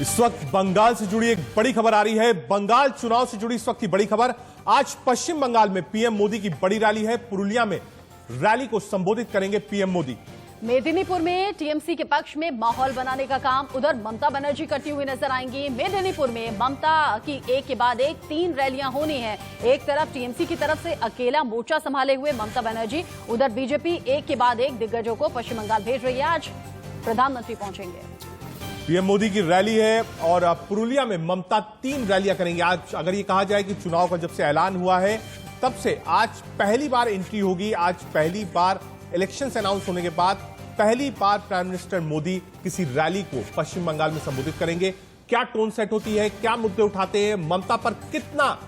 इस वक्त बंगाल से जुड़ी एक बड़ी खबर आ रही है। बंगाल चुनाव से जुड़ी इस वक्त की बड़ी खबर। आज पश्चिम बंगाल में पीएम मोदी की बड़ी रैली है। पुरुलिया में रैली को संबोधित करेंगे पीएम मोदी। मेदिनीपुर में टीएमसी के पक्ष में माहौल बनाने का काम उधर ममता बनर्जी करती हुई नजर आएंगी। मेदिनीपुर में ममता की एक के बाद एक 3 रैलियां होनी है। एक तरफ टीएमसी की तरफ से अकेला मोर्चा संभाले हुए ममता बनर्जी, उधर बीजेपी एक के बाद एक दिग्गजों को पश्चिम बंगाल भेज रही है। आज प्रधानमंत्री पहुंचेंगे। पीएम मोदी की रैली है और पुरुलिया में ममता 3 रैलियां करेंगे। आज अगर ये कहा जाए कि चुनाव का जब से ऐलान हुआ है तब से आज पहली बार एंट्री होगी। आज पहली बार इलेक्शन से अनाउंस होने के बाद पहली बार प्राइम मिनिस्टर मोदी किसी रैली को पश्चिम बंगाल में संबोधित करेंगे। क्या टोन सेट होती है, क्या मुद्दे उठाते हैं, ममता पर कितना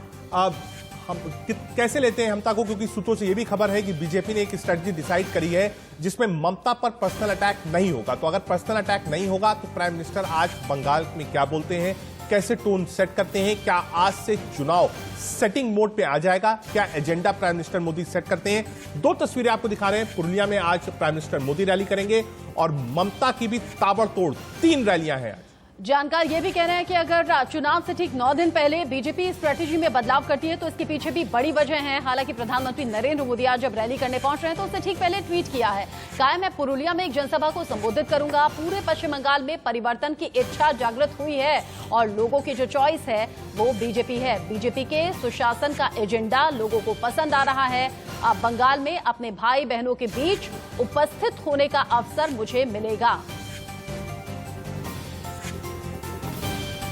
कैसे लेते हैं ममता को, क्योंकि सूत्रों से यह भी खबर है कि बीजेपी ने एक स्ट्रेटजी डिसाइड करी है जिसमें ममता पर पर्सनल अटैक नहीं होगा। तो अगर पर्सनल अटैक नहीं होगा तो प्राइम मिनिस्टर आज बंगाल में क्या बोलते हैं, कैसे टोन सेट करते हैं, क्या आज से चुनाव सेटिंग मोड पे आ जाएगा, क्या agenda prime minister Modi set करते हैं। 2 तस्वीरें आपको दिखा रहे हैं। पुरुलिया में आज प्राइम मिनिस्टर मोदी रैली करेंगे और ममता की भी ताबड़तोड़ 3 रैलियां हैं। जानकार ये भी कह रहे हैं कि अगर चुनाव से ठीक 9 दिन पहले बीजेपी स्ट्रेटेजी में बदलाव करती है तो इसके पीछे भी बड़ी वजह है। हालांकि प्रधानमंत्री नरेंद्र मोदी आज जब रैली करने पहुंच रहे हैं तो उससे ठीक पहले ट्वीट किया है, कहा मैं पुरुलिया में एक जनसभा को संबोधित करूंगा। पूरे पश्चिम बंगाल में परिवर्तन की इच्छा जागृत हुई है और लोगों की जो चॉइस है वो बीजेपी है। बीजेपी के सुशासन का एजेंडा लोगों को पसंद आ रहा है। अब बंगाल में अपने भाई बहनों के बीच उपस्थित होने का अवसर मुझे मिलेगा।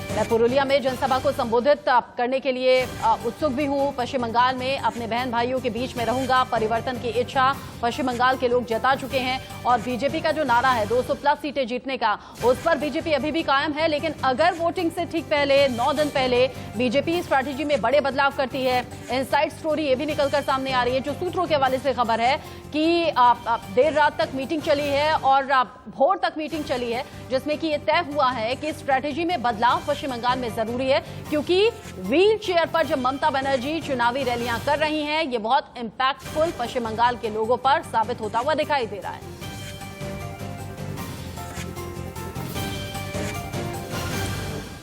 मैं पुरुलिया में जनसभा को संबोधित करने के लिए उत्सुक भी हूं। पश्चिम बंगाल में अपने बहन भाइयों के बीच में रहूंगा। परिवर्तन की इच्छा पश्चिम बंगाल के लोग जता चुके हैं और बीजेपी का जो नारा है 200+ सीटें जीतने का, उस पर बीजेपी अभी भी कायम है। लेकिन अगर वोटिंग से ठीक पहले 9 दिन पहले बीजेपी स्ट्रैटेजी में बड़े बदलाव करती है, इनसाइड स्टोरी ये भी निकलकर सामने आ रही है, जो सूत्रों के हवाले से खबर है कि देर रात तक मीटिंग चली है और भोर तक मीटिंग चली है, जिसमें कि ये तय हुआ है कि स्ट्रैटेजी में बदलाव पश्चिम बंगाल में जरूरी है, क्योंकि व्हील चेयर पर जब ममता बनर्जी चुनावी रैलियां कर रही हैं, ये बहुत इंपैक्टफुल पश्चिम बंगाल के लोगों पर साबित होता हुआ दिखाई दे रहा है।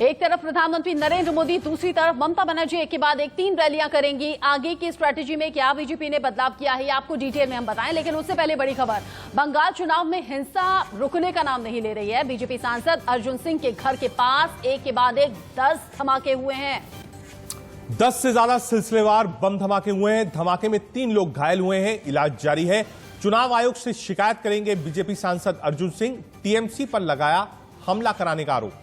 एक तरफ प्रधानमंत्री नरेंद्र मोदी, दूसरी तरफ ममता बनर्जी एक के बाद एक 3 रैलियां करेंगी। आगे की स्ट्रैटेजी में क्या बीजेपी ने बदलाव किया है, आपको डिटेल में हम बताएं, लेकिन उससे पहले बड़ी खबर। बंगाल चुनाव में हिंसा रुकने का नाम नहीं ले रही है। बीजेपी सांसद अर्जुन सिंह के घर के पास एक के बाद एक 10 धमाके हुए हैं। 10 से ज्यादा सिलसिलेवार बम धमाके हुए हैं। धमाके में 3 लोग घायल हुए हैं, इलाज जारी है। चुनाव आयोग से शिकायत करेंगे बीजेपी सांसद अर्जुन सिंह। टीएमसी पर लगाया हमला कराने का आरोप।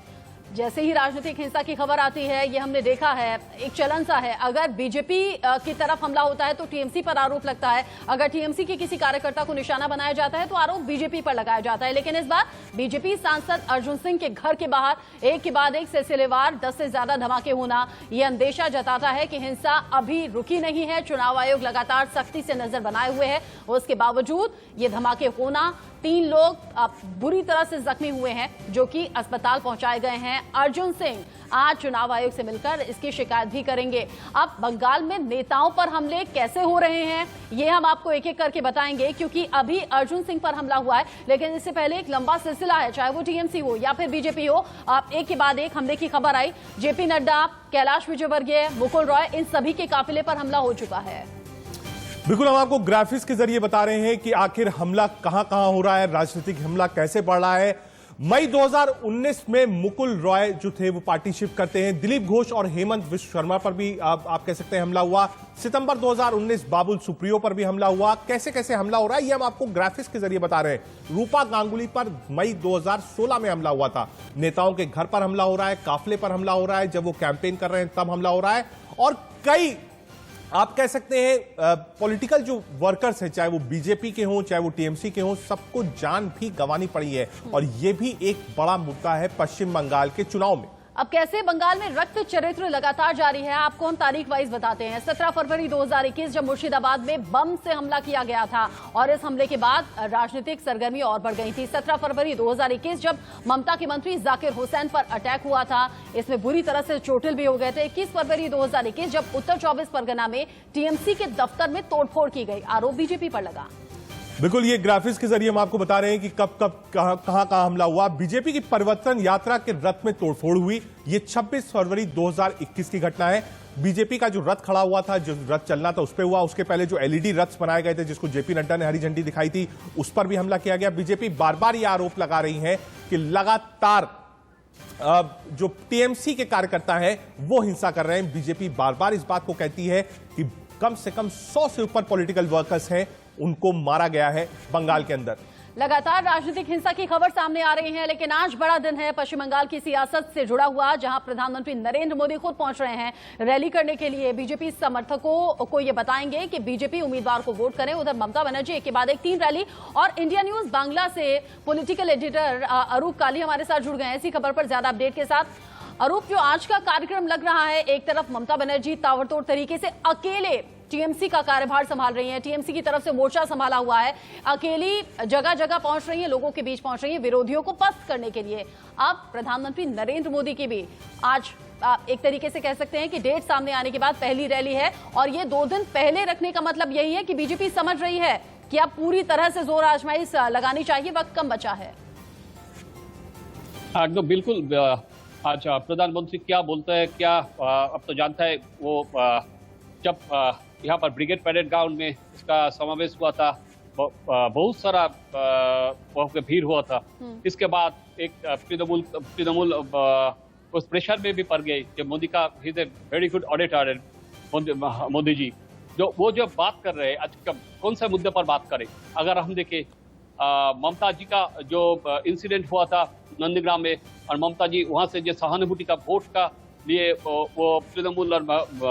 जैसे ही राजनीतिक हिंसा की खबर आती है, ये हमने देखा है, एक चलन सा है, अगर बीजेपी की तरफ हमला होता है तो टीएमसी पर आरोप लगता है, अगर टीएमसी के किसी कार्यकर्ता को निशाना बनाया जाता है तो आरोप बीजेपी पर लगाया जाता है। लेकिन इस बार बीजेपी सांसद अर्जुन सिंह के घर के बाहर एक के बाद एक सिलसिलेवार 10 से ज्यादा धमाके होना ये अंदेशा जताता है कि हिंसा अभी रुकी नहीं है। चुनाव आयोग लगातार सख्ती से नजर बनाए हुए है, उसके बावजूद ये धमाके होना। 3 लोग बुरी तरह से जख्मी हुए हैं, जो कि अस्पताल पहुंचाए गए हैं। अर्जुन सिंह आज चुनाव आयोग से मिलकर इसकी शिकायत भी करेंगे। अब बंगाल में नेताओं पर हमले कैसे हो रहे हैं, ये हम आपको एक एक करके बताएंगे, क्योंकि अभी अर्जुन सिंह पर हमला हुआ है, लेकिन इससे पहले एक लंबा सिलसिला है, चाहे वो टीएमसी हो या फिर बीजेपी हो। एक के बाद एक हमले की खबर आई। जेपी नड्डा, कैलाश विजयवर्गीय, मुकुल रॉय, इन सभी के काफिले पर हमला हो चुका है। बिल्कुल, हम आपको ग्राफिक्स के जरिए बता रहे हैं कि आखिर हमला कहां हो रहा है, राजनीतिक हमला कैसे बढ़ रहा है। मई 2019 में मुकुल रॉय जो थे वो पार्टी शिफ्ट करते हैं। दिलीप घोष और हेमंत विश्व शर्मा पर भी आप कह सकते हैं हमला हुआ। सितंबर 2019 बाबुल सुप्रियो पर भी हमला हुआ। कैसे कैसे हमला हो रहा है ये हम आपको ग्राफिक्स के जरिए बता रहे हैं। रूपा गांगुली पर मई 2016 में हमला हुआ था। नेताओं के घर पर हमला हो रहा है, काफिले पर हमला हो रहा है, जब वो कैंपेन कर रहे हैं तब हमला हो रहा है। और कई आप कह सकते हैं पॉलिटिकल जो वर्कर्स हैं, चाहे वो बीजेपी के हों चाहे वो टीएमसी के हों, सबको जान भी गंवानी पड़ी है। और ये भी एक बड़ा मुद्दा है पश्चिम बंगाल के चुनाव में। अब कैसे बंगाल में रक्त चरित्र लगातार जारी है, आपको हम तारीख वाइज बताते हैं। 17 फरवरी 2021 जब मुर्शिदाबाद में बम से हमला किया गया था और इस हमले के बाद राजनीतिक सरगर्मी और बढ़ गई थी। 17 फरवरी 2021 जब ममता के मंत्री जाकिर हुसैन पर अटैक हुआ था, इसमें बुरी तरह से चोटिल भी हो गए थे। 21 फरवरी 2021 जब उत्तर 24 परगना में टीएमसी के दफ्तर में तोड़फोड़ की गई, आरोप बीजेपी पर लगा। बिल्कुल, ये ग्राफिक्स के जरिए हम आपको बता रहे हैं कि कब कब कहां हमला हुआ। बीजेपी की परिवर्तन यात्रा के रथ में तोड़फोड़ हुई। ये 26 फरवरी 2021 की घटना है। बीजेपी का जो रथ खड़ा हुआ था, जो रथ चलना था, उस पर हुआ। उसके पहले जो एलईडी रथ्स बनाए गए थे, जिसको जेपी नड्डा ने हरी झंडी दिखाई थी, उस पर भी हमला किया गया। बीजेपी बार बार यह आरोप लगा रही है कि लगातार जो टीएमसी के कार्यकर्ता हैं वो हिंसा कर रहे हैं। बीजेपी बार बार इस बात को कहती है कि कम से कम 100 से ऊपर पॉलिटिकल वर्कर्स हैं, उनको मारा गया है बंगाल के अंदर। लगातार राजनीतिक हिंसा की खबर सामने आ रही है, लेकिन आज बड़ा दिन है पश्चिम बंगाल की सियासत से जुड़ा हुआ, जहां प्रधानमंत्री नरेंद्र मोदी खुद पहुंच रहे हैं रैली करने के लिए। बीजेपी समर्थकों को ये बताएंगे कि बीजेपी उम्मीदवार को वोट करें। उधर ममता बनर्जी एक के बाद एक 3 रैली। और इंडिया न्यूज बांग्ला से पॉलिटिकल एडिटर अरूप काली हमारे साथ जुड़ गए हैं इसी खबर पर ज्यादा अपडेट के साथ। अरूप, जो आज का कार्यक्रम लग रहा है, एक तरफ ममता बनर्जी ताबड़तोड़ तरीके से अकेले टीएमसी का कार्यभार संभाल रही हैं, टीएमसी की तरफ से मोर्चा संभाला हुआ है, अकेली जगह जगह पहुंच रही हैं, लोगों के बीच पहुंच रही हैं विरोधियों को पस्त करने के लिए। अब प्रधानमंत्री नरेंद्र मोदी की भी आज एक तरीके से कह सकते हैं कि डेट सामने आने के बाद पहली रैली है, और ये 2 दिन पहले रखने का मतलब यही है कि बीजेपी समझ रही है कि अब पूरी तरह से जोर आजमाइश लगानी चाहिए, वक्त कम बचा है। एकदम बिल्कुल। आज प्रधानमंत्री क्या बोलते हैं, क्या अब तो जानता है वो। जब यहाँ पर ब्रिगेड परेड ग्राउंड में इसका समावेश हुआ था, बहुत सारा वहाँ पे भीड़ हुआ था। इसके बाद एक तृणमूल उस प्रेशर में भी पड़ गई कि मोदी का ही is a very good auditor, Modi ji जो बात कर रहे हैं आज कौन से मुद्दे पर बात करें। अगर हम देखें ममता जी का जो इंसिडेंट हुआ था नंदीग्राम में, और ममता जी वहां से जो सहानुभूति का वोट का लिए वो तृणमूल और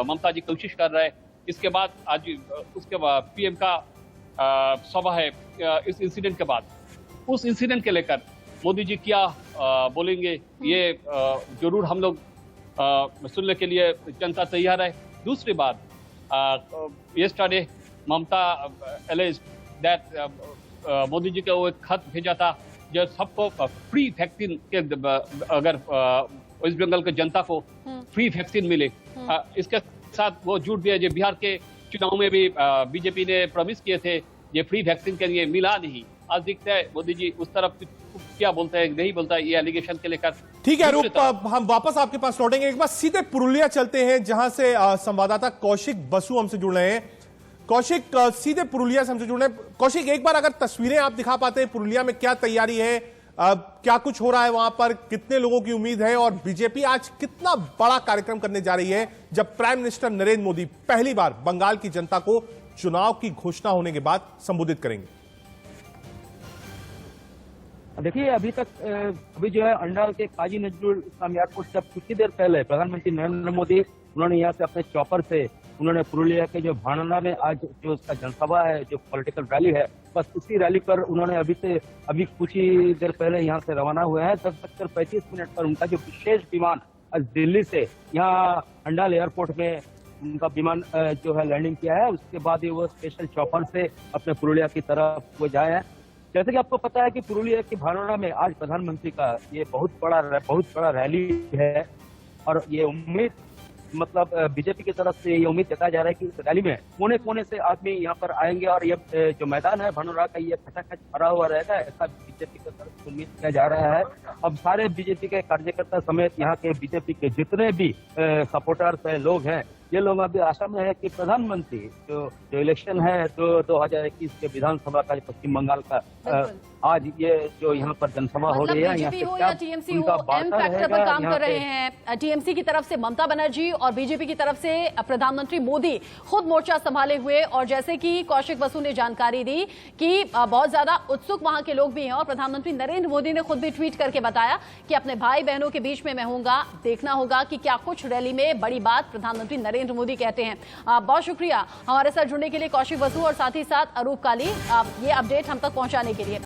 ममता जी कोशिश कर रहे हैं। इसके बाद आज उसके बाद पीएम का सभा है इस इंसिडेंट के बाद। उस इंसिडेंट के लेकर मोदी जी क्या बोलेंगे, ये जरूर हम लोग सुनने के लिए जनता तैयार है। दूसरी बात, yesterday Mamata alleged that Modi ji का वो एक खत भेजा था जो सबको फ्री वैक्सीन के, अगर वेस्ट बंगाल के जनता को फ्री वैक्सीन मिले। इसके साथ वो झूठ भी है जो बिहार के चुनाव में भी बीजेपी ने प्रॉमिस किए थे, ये फ्री वैक्सीन के लिए मिला नहीं। आज दिखता है मोदी जी उस तरफ क्या बोलता है, नहीं बोलता है, ये एलिगेशन के लेकर। ठीक है रूप, हम वापस आपके पास लौटेंगे। एक बार सीधे पुरुलिया चलते हैं, जहां से संवाददाता कौशिक बसु हमसे जुड़ रहे हैं। कौशिक, सीधे पुरुलिया से हमसे जुड़ रहे हैं। कौशिक, एक बार अगर तस्वीरें आप दिखा पाते हैं, पुरुलिया में क्या तैयारी है, क्या कुछ हो रहा है वहां पर, कितने लोगों की उम्मीद है, और बीजेपी आज कितना बड़ा कार्यक्रम करने जा रही है जब प्राइम मिनिस्टर नरेंद्र मोदी पहली बार बंगाल की जनता को चुनाव की घोषणा होने के बाद संबोधित करेंगे? देखिए, अभी जो है अंडाल के काजी नजरुल इस्लाम एयरपोर्ट से कुछ ही देर पहले प्रधानमंत्री नरेंद्र मोदी उन्होंने यहाँ से अपने चॉपर से उन्होंने पुरुलिया के जो भांडा में आज जो उसका जनसभा है, जो पॉलिटिकल रैली है, बस उसी रैली पर उन्होंने अभी कुछ ही देर पहले यहाँ से रवाना हुए हैं। 10:35 पर उनका जो विशेष विमान आज दिल्ली से यहाँ अंडाल एयरपोर्ट में उनका विमान जो है लैंडिंग किया है। उसके बाद ही वो स्पेशल चॉपर से अपने पुरुलिया की तरफ वो जाए हैं। जैसे कि आपको पता है कि पुरुलिया की भांडा में आज प्रधानमंत्री का ये बहुत बड़ा रैली है, और ये उम्मीद मतलब बीजेपी की तरफ से ये उम्मीद जताया जा रहा है कि इस रैली में कोने कोने से आदमी यहाँ पर आएंगे, और ये जो मैदान है भनोरा का, ये खचाखच भरा हुआ रहेगा, ऐसा बीजेपी की तरफ से उम्मीद किया जा रहा है। अब सारे बीजेपी के कार्यकर्ता समेत यहाँ के बीजेपी के जितने भी सपोर्टर्स है, लोग हैं, ये लोग अभी आशा में है कि प्रधानमंत्री जो इलेक्शन है 2021 के विधानसभा का पश्चिम बंगाल का आज ये जो यहाँ पर जनसभा हो रही है, बीजेपी हो या टीएमसी हो, एम फैक्टर पर काम कर रहे हैं। टीएमसी की तरफ से ममता बनर्जी और बीजेपी की तरफ से प्रधानमंत्री मोदी खुद मोर्चा संभाले हुए। और जैसे कि कौशिक बसु ने जानकारी दी कि बहुत ज्यादा उत्सुक वहां के लोग भी हैं, और प्रधानमंत्री नरेंद्र मोदी ने खुद भी ट्वीट करके बताया कि अपने भाई बहनों के बीच में मैं होऊंगा, देखना होगा कि क्या कुछ रैली में बड़ी बात प्रधानमंत्री नरेंद्र मोदी कहते हैं। बहुत शुक्रिया हमारे साथ जुड़ने के लिए कौशिक बसु, और साथ ही साथ अरूप काली, ये अपडेट हम तक पहुंचाने के लिए।